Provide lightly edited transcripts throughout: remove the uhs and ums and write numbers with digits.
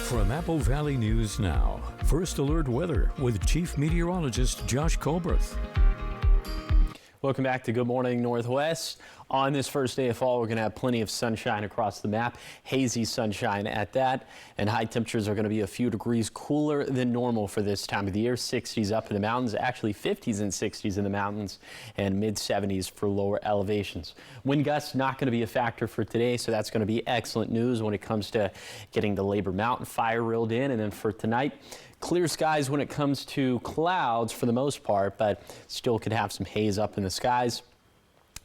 From Apple Valley News Now, First Alert Weather with Chief Meteorologist Josh Colbreth. Welcome back to Good Morning Northwest. On this first day of fall, we're going to have plenty of sunshine across the map, hazy sunshine at that, and high temperatures are going to be a few degrees cooler than normal for this time of the year. 60s up in the mountains, actually 50s and 60s in the mountains, and mid 70s for lower elevations. Wind gusts not going to be a factor for today, so that's going to be excellent news when it comes to getting the Labor Mountain fire reeled in. And then for tonight, clear skies when it comes to clouds for the most part, but still could have some haze up in the skies.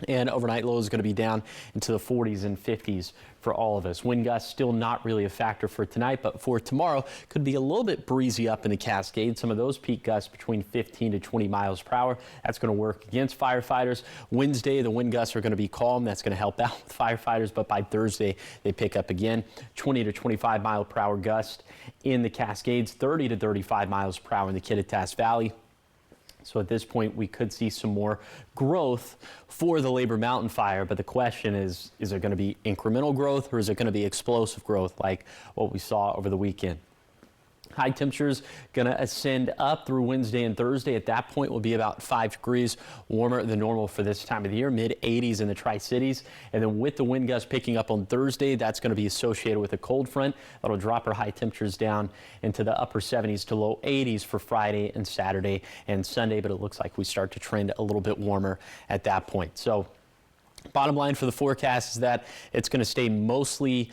And overnight low is going to be down into the 40s and 50s for all of us. Wind gusts still not really a factor for tonight, but for tomorrow could be a little bit breezy up in the Cascades. Some of those peak gusts between 15 to 20 miles per hour. That's going to work against firefighters. Wednesday, the wind gusts are going to be calm. That's going to help out with firefighters, but by Thursday, they pick up again. 20 to 25 mile per hour gust in the Cascades, 30 to 35 miles per hour in the Kittitas Valley. So at this point, we could see some more growth for the Labor Mountain fire. But the question is there going to be incremental growth or is it going to be explosive growth like what we saw over the weekend? High temperatures going to ascend up through Wednesday and Thursday. At that point, will be about 5 degrees warmer than normal for this time of the year, mid 80s in the Tri-Cities. And then with the wind gusts picking up on Thursday, that's going to be associated with a cold front. That'll drop our high temperatures down into the upper 70s to low 80s for Friday and Saturday and Sunday. But it looks like we start to trend a little bit warmer at that point. So bottom line for the forecast is that it's going to stay mostly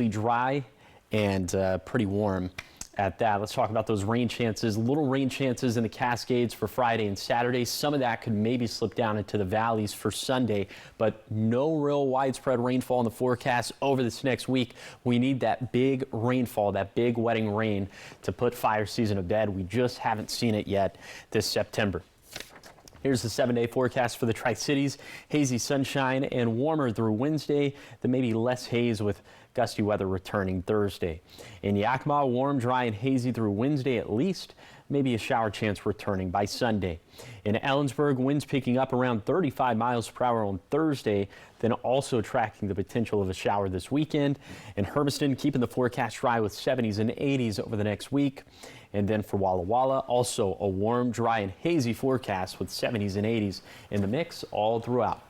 dry and pretty warm at that. Let's talk about those rain chances. Little rain chances in the Cascades for Friday and Saturday. Some of that could maybe slip down into the valleys for Sunday, but no real widespread rainfall in the forecast over this next week. We need that big rainfall, that big wetting rain to put fire season to bed. We just haven't seen it yet this September. Here's the 7-day forecast for the Tri-Cities. Hazy sunshine and warmer through Wednesday. Then maybe less haze with gusty weather returning Thursday. In Yakima, warm, dry, and hazy through Wednesday at least. Maybe a shower chance returning by Sunday. In Ellensburg, winds picking up around 35 miles per hour on Thursday, then also tracking the potential of a shower this weekend. In Hermiston, keeping the forecast dry with 70s and 80s over the next week. And then for Walla Walla, also a warm, dry, and hazy forecast with 70s and 80s in the mix all throughout.